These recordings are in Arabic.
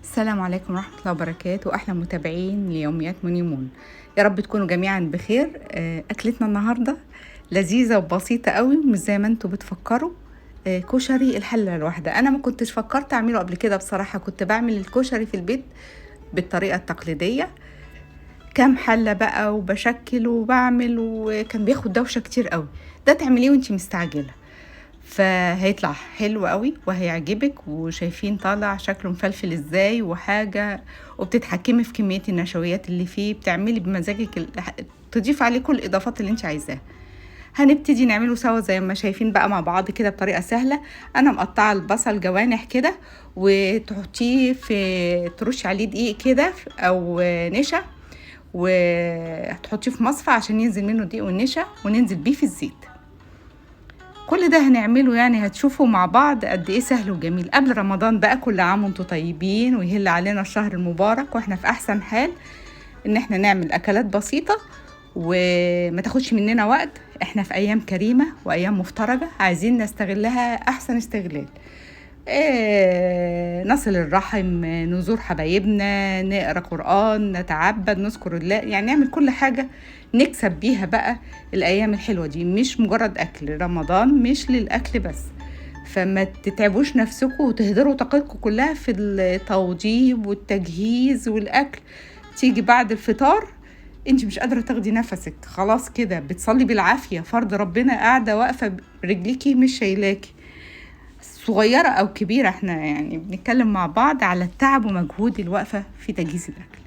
السلام عليكم ورحمة الله وبركاته، أحلى متابعين ليوميات منيمون. يا رب تكونوا جميعا بخير. أكلتنا النهاردة لذيذة وبسيطة قوي، مش زي ما انتوا بتفكروا. كشري الحلة الواحدة. أنا ما كنتش فكرت أعمله قبل كده بصراحة، كنت بعمل الكشري في البيت بالطريقة التقليدية، كام حلة بقى وبشكل وبعمل، وكان بياخد دوشة كتير قوي. ده تعمليه وانتي مستعجلة، فهيطلع حلو قوي وهيعجبك. وشايفين طالع شكله مفلفل ازاي وحاجة، وبتتحكمي في كمية النشويات اللي فيه، بتعملي بمزاجك تضيف عليه كل الاضافات اللي انت عايزاها. هنبتدي نعمله سوا زي ما شايفين بقى مع بعض كده بطريقة سهلة. انا مقطعة البصل جوانح كده، وتحطيه في ترشي عليه دقيق كده او نشا، وهتحطيه في مصفى عشان ينزل منه دقيق والنشا، وننزل بيه في الزيت. كل ده هنعمله، يعني هتشوفوا مع بعض قد ايه سهل وجميل. قبل رمضان بقى، كل عام وانتم طيبين ويهل علينا الشهر المبارك واحنا في احسن حال ان احنا نعمل اكلات بسيطة وما تاخدش مننا وقت. احنا في ايام كريمة وايام مفترجة عايزين نستغلها احسن استغلال. نصل الرحم، نزور حبايبنا، نقرأ قرآن، نتعبد، نذكر الله، يعني نعمل كل حاجة نكسب بيها بقى الأيام الحلوة دي. مش مجرد أكل، رمضان مش للأكل بس، فما تتعبوش نفسكم وتهدروا طاقتكم كلها في التوضيب والتجهيز والأكل. تيجي بعد الفطار انت مش قادرة تاخدي نفسك، خلاص كده بتصلي بالعافية فرض ربنا، قاعدة واقفة رجليكي مش شايلاكي، صغيرة أو كبيرة. احنا يعني بنتكلم مع بعض على التعب ومجهود الوقفة في تجهيز الأكل.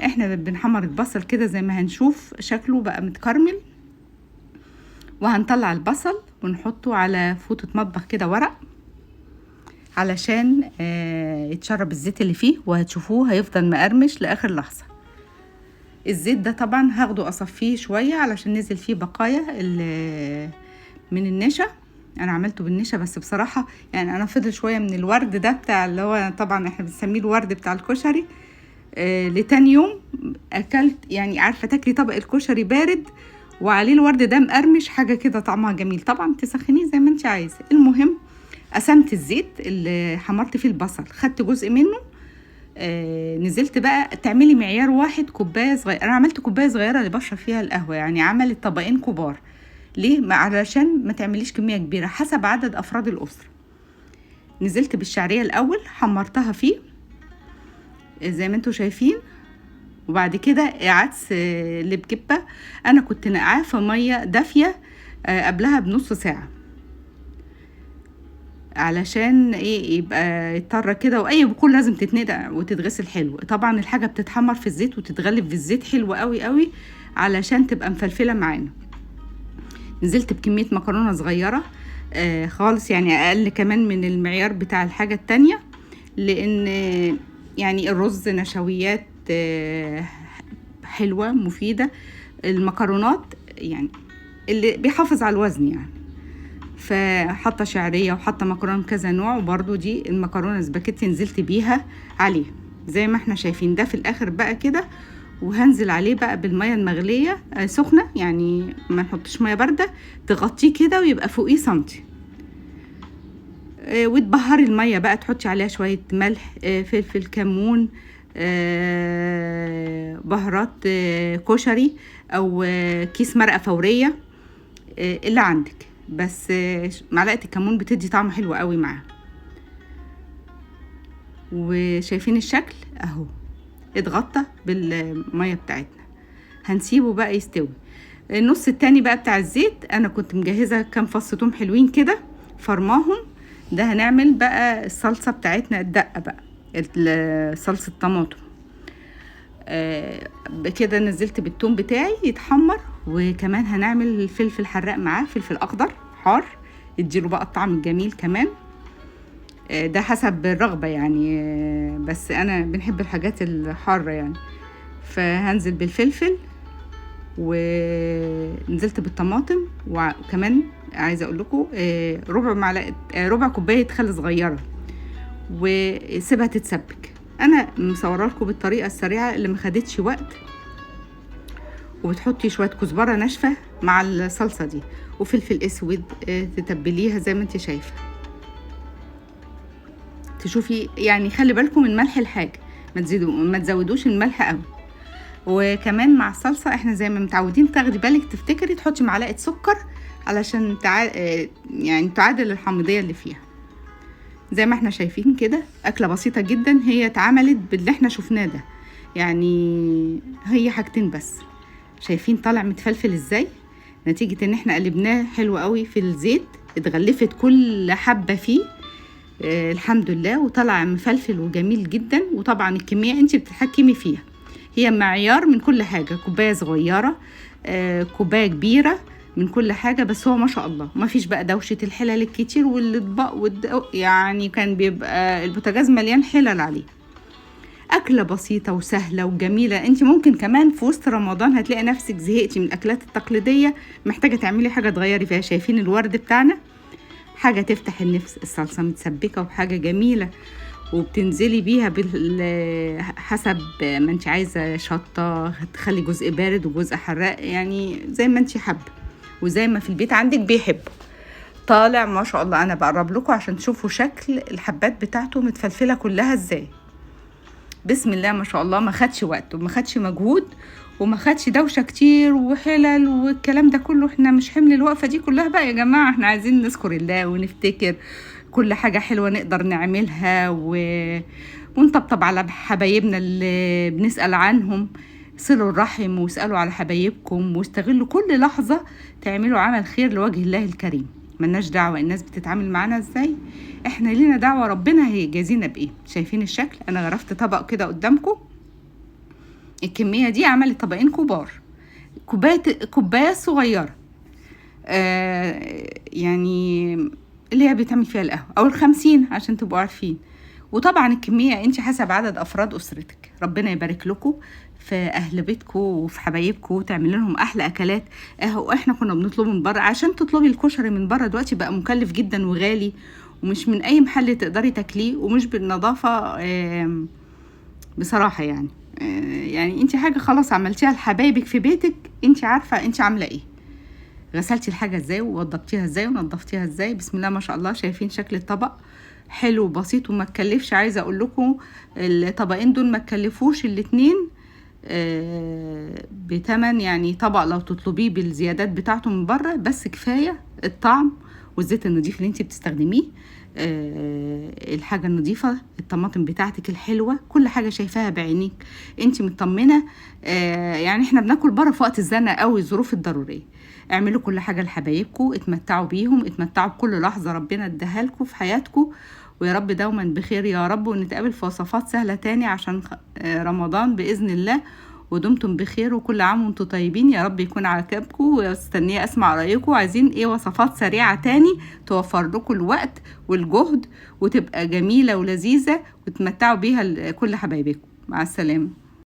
احنا بنحمر البصل كده زي ما هنشوف شكله بقى متكرمل، وهنطلع البصل ونحطه على فوطة مطبخ كده ورق علشان يتشرب الزيت اللي فيه، وهتشوفوه هيفضل مقرمش لآخر لحظة. الزيت ده طبعا هاخده أصفيه شوية علشان نزل فيه بقايا من النشا. انا عملته بالنشا، بس بصراحة يعني انا فضل شوية من الورد ده بتاع اللي هو طبعا احنا بنسميه الورد بتاع الكشري. لتاني يوم اكلت، يعني عارفة تاكلي طبق الكشري بارد وعليه الورد ده مقرمش، حاجة كده طعمها جميل. طبعا تسخنيه زي ما انت عايزة. المهم قسمت الزيت اللي حمرت فيه البصل، خدت جزء منه، نزلت بقى. تعملي معيار واحد، كوباية صغيرة. انا عملت كوباية صغيرة اللي بشرب فيها القهوة، يعني عملت طبقين كبار. ليه؟ ما علشان ما تعمليش كمية كبيرة، حسب عدد أفراد الأسرة. نزلت بالشعرية الأول، حمرتها فيه زي ما انتوا شايفين، وبعد كده عدس اللي بجبة أنا كنت نقعاه في مية دافية قبلها بنص ساعة، علشان ايه؟ يبقى يضطر كده. واي بقول لازم تتنقع وتتغسل حلو. طبعا الحاجة بتتحمر في الزيت وتتغلف في الزيت حلو قوي قوي علشان تبقى مفلفلة معانا. نزلت بكمية مكرونة صغيرة خالص، يعني أقل كمان من المعيار بتاع الحاجة التانية، لأن يعني الرز نشويات حلوة مفيدة. المكرونات يعني اللي بيحافظ على الوزن يعني. فحطة شعرية وحطة مكرونة كذا نوع، وبرضو دي المكرونة سباكيتي نزلت بيها عليه زي ما احنا شايفين. ده في الآخر بقى كده، وهنزل عليه بقى بالمية المغلية سخنة، يعني ما نحطش مية باردة، تغطيه كده ويبقى فوقيه سنتي. وتبهري المية بقى، تحطي عليها شوية ملح، فلفل، كمون، بهارات كشري، او كيس مرقة فورية اللي عندك. بس معلقة الكمون بتدي طعم حلو قوي معاه. وشايفين الشكل اهو، اتغطى بالمية بتاعتنا. هنسيبه بقى يستوي. النص التاني بقى بتاع الزيت انا كنت مجهزة كام فص توم حلوين كده فرماهم. ده هنعمل بقى الصلصة بتاعتنا الدقة بقى، صلصة طماطم. بكده نزلت بالثوم بتاعي يتحمر، وكمان هنعمل الفلفل حراق معاه، فلفل اخضر حار يديله بقى الطعم الجميل كمان. ده حسب الرغبة يعني، بس انا بنحب الحاجات الحارة يعني. فهنزل بالفلفل، ونزلت بالطماطم، وكمان عايزه اقول لكم ربع معلقه، ربع كوبايه خل صغيره، وسيبها تتسبك. انا مصوره لكم بالطريقه السريعه اللي ما خدتش وقت. وبتحطي شويه كزبره ناشفه مع الصلصه دي، وفلفل اسود تتبليها زي ما انت شايفه. تشوفي يعني خلي بالكم من ملح الحاجه، ما تزودوش الملح قوي. وكمان مع الصلصه احنا زي ما متعودين تاخدي بالك تفتكري تحطي معلقه سكر علشان يعني تعادل الحامضيه اللي فيها. زي ما احنا شايفين كده اكله بسيطه جدا، هي اتعملت باللي احنا شفناه ده، يعني هي حاجتين بس. شايفين طالع متفلفل ازاي نتيجه ان احنا قلبناه حلو قوي في الزيت، اتغلفت كل حبه فيه الحمد لله، وطلع مفلفل وجميل جدا. وطبعا الكميه انت بتتحكمي فيها، هي معيار من كل حاجه، كوبايه صغيره كوبايه كبيره من كل حاجه. بس هو ما شاء الله ما فيش بقى دوشه الحلل الكتير والاطباق يعني كان بيبقى البوتاجاز مليان حلل عليه. أكلة بسيطة وسهلة وجميلة. انت ممكن كمان في وسط رمضان هتلاقي نفسك زهقتي من الأكلات التقليدية، محتاجة تعملي حاجة تغيري فيها. شايفين الورد بتاعنا، حاجة تفتح النفس، الصلصة متسبكة وحاجة جميلة، وبتنزلي بيها حسب ما انت عايزة، شطة تخلي جزء بارد وجزء حراق، يعني زي ما انت حابة وزي ما في البيت عندك بيحبوا. طالع ما شاء الله. انا بقرب لكم عشان تشوفوا شكل الحبات بتاعته متفلفلة كلها ازاي. بسم الله ما شاء الله، ما خدش وقت وما خدش مجهود وما خدش دوشه كتير وحلل والكلام ده كله. احنا مش حمل الوقفه دي كلها بقى يا جماعه، احنا عايزين نذكر الله ونفتكر كل حاجه حلوه نقدر نعملها ونطبطب على حبايبنا اللي بنسال عنهم. صلوا الرحم واسالوا على حبايبكم، واستغلوا كل لحظه تعملوا عمل خير لوجه الله الكريم. ملناش دعوه الناس بتتعامل معانا ازاي، احنا لينا دعوه ربنا هيجازينا بايه. شايفين الشكل؟ انا غرفت طبق كده قدامكم، الكميه دي عملت طبقين كبار، كوبايه صغيره يعني اللي هي بيتعمل فيها القهوه، او 50 عشان تبقوا عارفين. وطبعا الكميه انت حسب عدد افراد اسرتك. ربنا يبارك لكم في اهل بيتكم وفي حبايبكم، وتعمل لهم احلى اكلات. احنا كنا بنطلبه من بره، عشان تطلبي الكشري من بره دلوقتي بقى مكلف جدا وغالي، ومش من اي محل تقدري تاكليه، ومش بالنظافه بصراحه يعني. يعني انت حاجه خلاص عملتيها لحبايبك في بيتك، انت عارفه انت عامله ايه، غسلتي الحاجه ازاي ووضبتيها ازاي ونضفتيها ازاي. بسم الله ما شاء الله. شايفين شكل الطبق حلو وبسيط وما تكلفش. عايزه اقول لكم الطبقين دول ما تكلفوش الاتنين بتمن، يعني طبق لو تطلبيه بالزيادات بتاعته من بره بس كفايه الطعم والزيت النظيف اللي انت بتستخدميه، الحاجه النظيفه، الطماطم بتاعتك الحلوه، كل حاجه شايفاها بعينيك انت مطمنه. يعني احنا بناكل بره في وقت الزنقه قوي، الظروف الضروريه. اعملوا كل حاجه لحبايبكم، اتمتعوا بيهم، اتمتعوا بكل لحظه ربنا اداها لكم في حياتكم، ويا رب دوما بخير يا رب. ونتقابل في وصفات سهله تاني عشان رمضان باذن الله. ودمتم بخير وكل عام وانتم طيبين، يا رب يكون عجبكم، واستنيه اسمع رايكم. عايزين ايه وصفات سريعه تاني توفر لكم الوقت والجهد وتبقى جميله ولذيذه وتمتعوا بيها كل حبايبكم. مع السلامه.